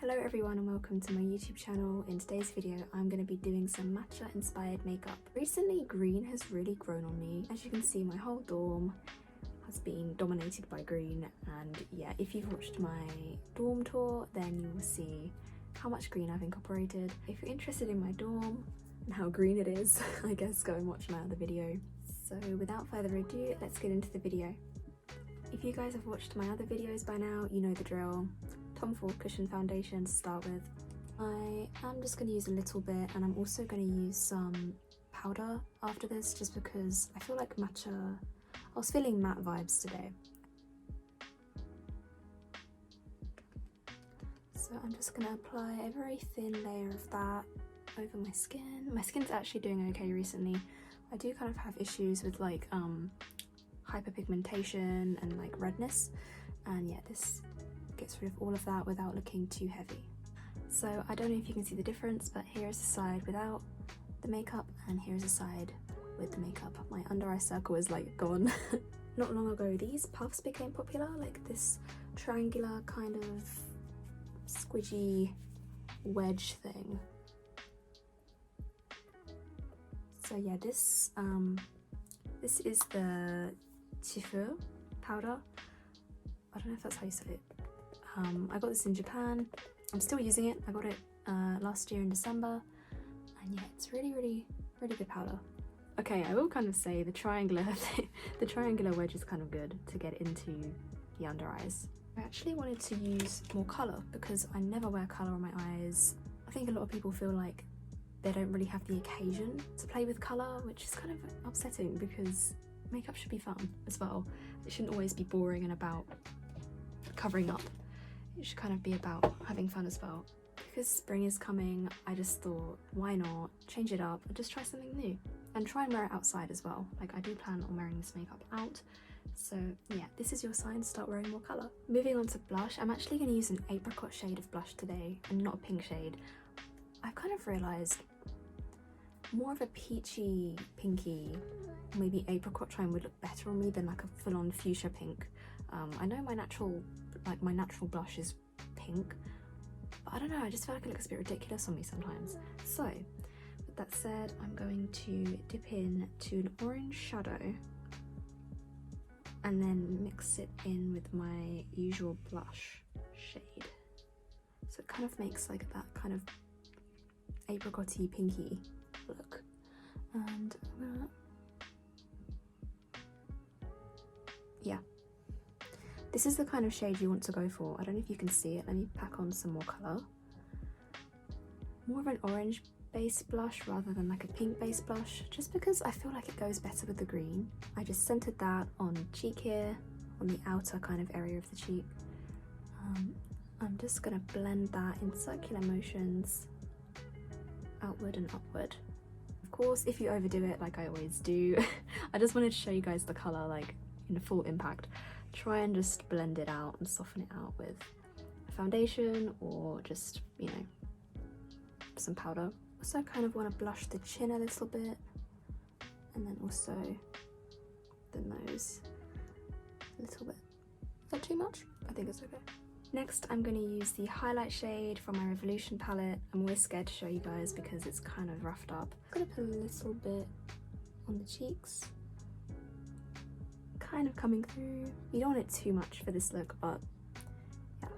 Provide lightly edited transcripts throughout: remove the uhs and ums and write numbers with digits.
Hello everyone and welcome to my YouTube channel. In today's video I'm going to be doing some matcha inspired makeup. Recently green has really grown on me. As you can see, my whole dorm has been dominated by green, and yeah, if you've watched my dorm tour then you will see how much green I've incorporated. If you're interested in my dorm and how green it is, I guess go and watch my other video. So without further ado, let's get into the video. If you guys have watched my other videos by now, you know the drill. Tom Ford Cushion Foundation to start with. I am just going to use a little bit, and I'm also going to use some powder after this just because I feel like matcha, I was feeling matte vibes today. So I'm just going to apply a very thin layer of that over my skin. My skin's actually doing okay recently. I do kind of have issues with like hyperpigmentation and like redness, and yeah, this gets rid of all of that without looking too heavy. So I don't know if you can see the difference, but here's the side without the makeup and here's the side with the makeup. My under eye circle is like gone. Not long ago these puffs became popular, like this triangular kind of squidgy wedge thing. So yeah, this is the Chifu powder. I don't know if that's how you say it. I got this in Japan. I'm still using it. I got it last year in December, and yeah, it's really good powder. Okay, I will kind of say the triangular wedge is kind of good to get into the under eyes. I actually wanted to use more colour because I never wear colour on my eyes. I think a lot of people feel like they don't really have the occasion to play with colour, which is kind of upsetting because makeup should be fun as well. It shouldn't always be boring and about covering up. It should kind of be about having fun as well. Because spring is coming, I just thought, why not change it up and just try something new and try and wear it outside as well. Like, I do plan on wearing this makeup out, so yeah, this is your sign to start wearing more colour. Moving on to blush, I'm actually going to use an apricot shade of blush today and not a pink shade. I've kind of realised more of a peachy, pinky, maybe apricot shine would look better on me than like a full-on fuchsia pink. I know my natural blush is pink, but I don't know, I just feel like it looks a bit ridiculous on me sometimes. So with that said, I'm going to dip in to an orange shadow and then mix it in with my usual blush shade, so it kind of makes like that kind of apricot-y pinky look. And I'm gonna, yeah, this is the kind of shade you want to go for. I don't know if you can see it. Let me pack on some more colour. More of an orange based blush rather than like a pink based blush, just because I feel like it goes better with the green. I just centered that on cheek here, on the outer kind of area of the cheek. I'm just gonna blend that in circular motions, outward and upward. Of course, if you overdo it like I always do, I just wanted to show you guys the colour like in full impact. Try and just blend it out and soften it out with a foundation or just, you know, some powder. Also kind of want to blush the chin a little bit, and then also the nose a little bit. Is that too much? I think it's okay. Next I'm going to use the highlight shade from my Revolution palette. I'm always scared to show you guys because it's kind of roughed up. I'm going to put a little bit on the cheeks, kind of coming through. You don't want it too much for this look, but yeah.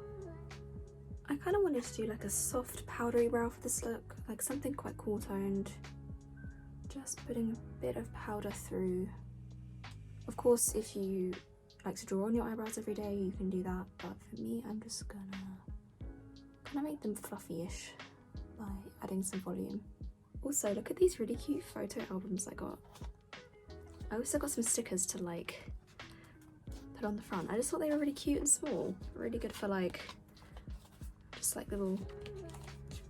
I kind of wanted to do like a soft powdery brow for this look, like something quite cool toned. Just putting a bit of powder through. Of course, if you like to draw on your eyebrows every day, you can do that, but for me, I'm just gonna kind of make them fluffy-ish by adding some volume. Also, look at these really cute photo albums I got. I also got some stickers to like put on the front. I just thought they were really cute and small, really good for like just like little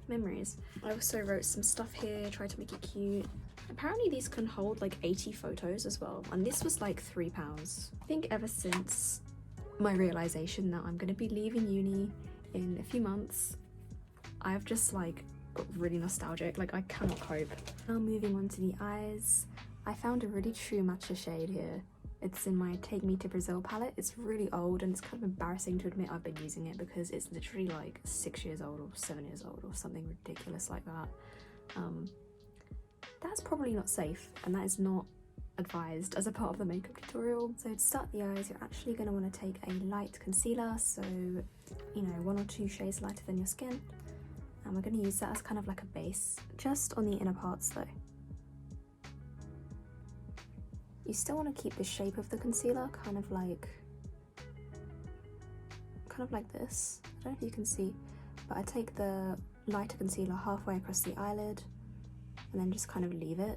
memories. I also wrote some stuff here, tried to make it cute. Apparently these can hold like 80 photos as well, and this was like £3. I think ever since my realization that I'm going to be leaving uni in a few months, I've just like got really nostalgic, like I cannot cope. Now moving on to the eyes, I found a really true matcha shade here. It's in my Take Me to Brazil palette. It's really old and it's kind of embarrassing to admit I've been using it because it's literally like 6 years old or 7 years old or something ridiculous like that. That's probably not safe and that is not advised as a part of the makeup tutorial. So to start the eyes, you're actually going to want to take a light concealer, so you know, 1 or 2 shades lighter than your skin, and we're going to use that as kind of like a base, just on the inner parts though. You still want to keep the shape of the concealer kind of like this. I don't know if you can see, but I take the lighter concealer halfway across the eyelid and then just kind of leave it.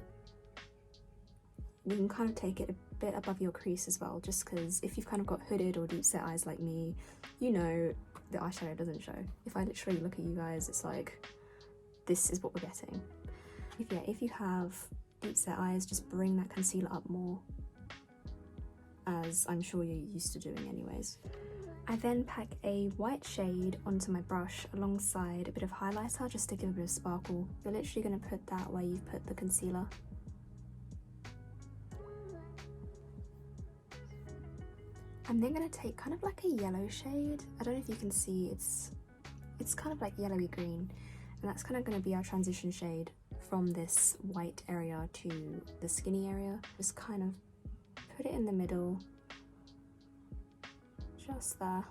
You can kind of take it a bit above your crease as well, just because if you've kind of got hooded or deep set eyes like me, you know the eyeshadow doesn't show. If I literally look at you guys, it's like, this is what we're getting. If you have deep set eyes, just bring that concealer up more, as I'm sure you're used to doing anyways. I then pack a white shade onto my brush alongside a bit of highlighter just to give a bit of sparkle. You're literally going to put that where you've put the concealer. I'm then going to take kind of like a yellow shade. I don't know if you can see, it's kind of like yellowy green, and that's kind of going to be our transition shade from this white area to the skinny area. Just kind of put it in the middle, just there.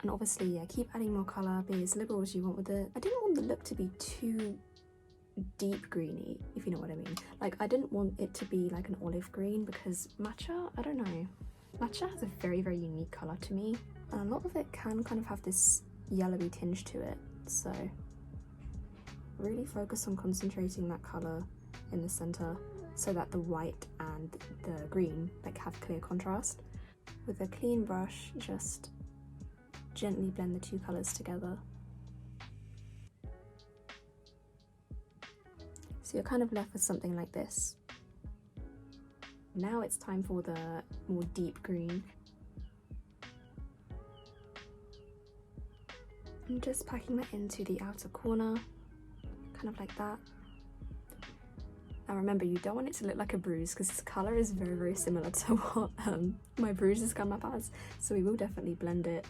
And obviously, yeah, keep adding more colour, be as liberal as you want with it. I didn't want the look to be too deep greeny, if you know what I mean. Like, I didn't want it to be like an olive green, because matcha, I don't know. Matcha has a very, very unique colour to me, and a lot of it can kind of have this yellowy tinge to it, so really focus on concentrating that colour in the centre so that the white and the green like have clear contrast. With a clean brush, just gently blend the 2 colours together. So you're kind of left with something like this. Now it's time for the more deep green. I'm just packing that into the outer corner, kind of like that. Now remember, you don't want it to look like a bruise because this colour is very, very similar to what my bruises come up as, so we will definitely blend it.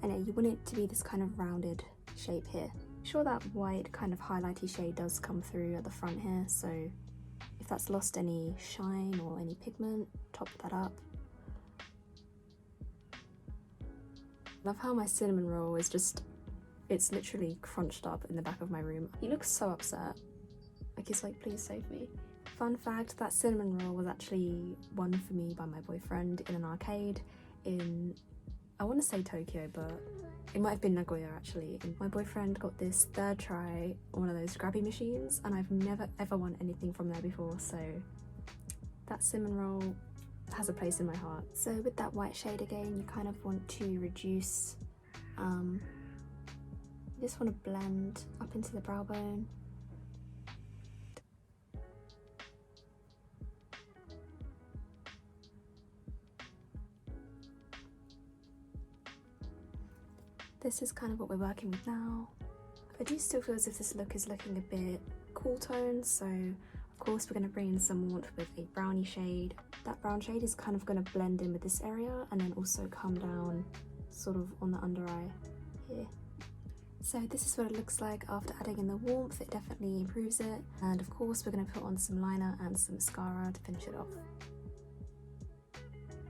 And yeah, you want it to be this kind of rounded shape here. Make sure that white kind of highlighty shade does come through at the front here, so if that's lost any shine or any pigment, top that up. Love how my cinnamon roll is just, it's literally crunched up in the back of my room. He looks so upset. Like, he's like, please save me. Fun fact, that cinnamon roll was actually won for me by my boyfriend in an arcade in, I want to say Tokyo, but it might have been Nagoya actually. And my boyfriend got this 3rd try on one of those grabby machines, and I've never ever won anything from there before, so that cinnamon roll has a place in my heart. So with that white shade again, you kind of want to reduce, you just want to blend up into the brow bone. This is kind of what we're working with now. I do still feel as if this look is looking a bit cool toned, so of course we're going to bring in some warmth with a brownie shade. That brown shade is kind of going to blend in with this area and then also come down sort of on the under eye here. So this is what it looks like after adding in the warmth. It definitely improves it, and of course we're going to put on some liner and some mascara to finish it off.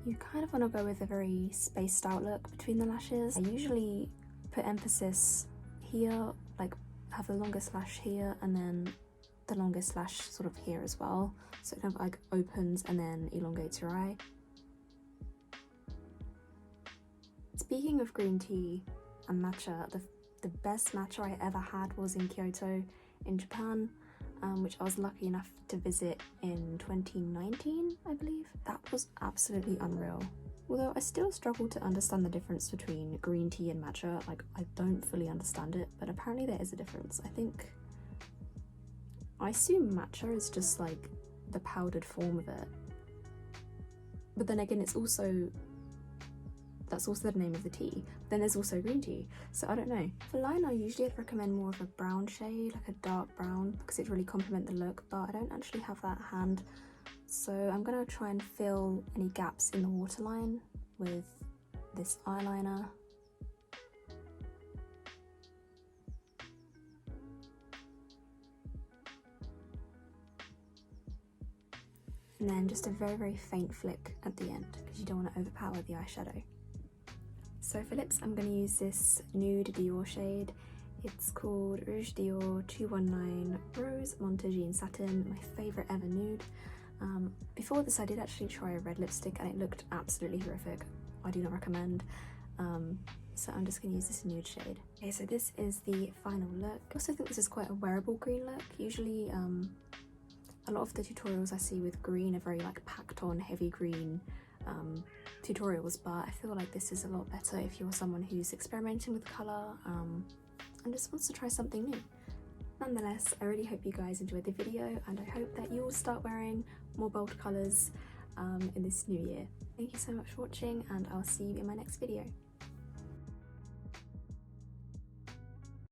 You kind of want to go with a very spaced out look between the lashes. I usually put emphasis here, like have the longest lash here and then the longest lash sort of here as well, so it kind of like opens and then elongates your eye. Speaking of green tea and matcha, the best matcha I ever had was in Kyoto in Japan, which I was lucky enough to visit in 2019, I believe. That was absolutely unreal. Although I still struggle to understand the difference between green tea and matcha. Like, I don't fully understand it, but apparently there is a difference. I assume matcha is just like the powdered form of it. But then again, it's also that's also the name of the tea. Then there's also green tea, so I don't know. For liner, usually I'd recommend more of a brown shade, like a dark brown, because it really complement the look, but I don't actually have that at hand. So I'm gonna try and fill any gaps in the waterline with this eyeliner. And then just a very, very faint flick at the end, because you don't want to overpower the eyeshadow. So for lips, I'm going to use this nude Dior shade. It's called Rouge Dior 219 Rose Montegine Satin, my favourite ever nude. Before this I did actually try a red lipstick and it looked absolutely horrific. I do not recommend. So I'm just going to use this nude shade. Okay, so this is the final look. I also think this is quite a wearable green look. Usually a lot of the tutorials I see with green are very like packed on heavy green tutorials, but I feel like this is a lot better if you're someone who's experimenting with colour and just wants to try something new. Nonetheless, I really hope you guys enjoyed the video, and I hope that you will start wearing more bold colours in this new year. Thank you so much for watching, and I'll see you in my next video.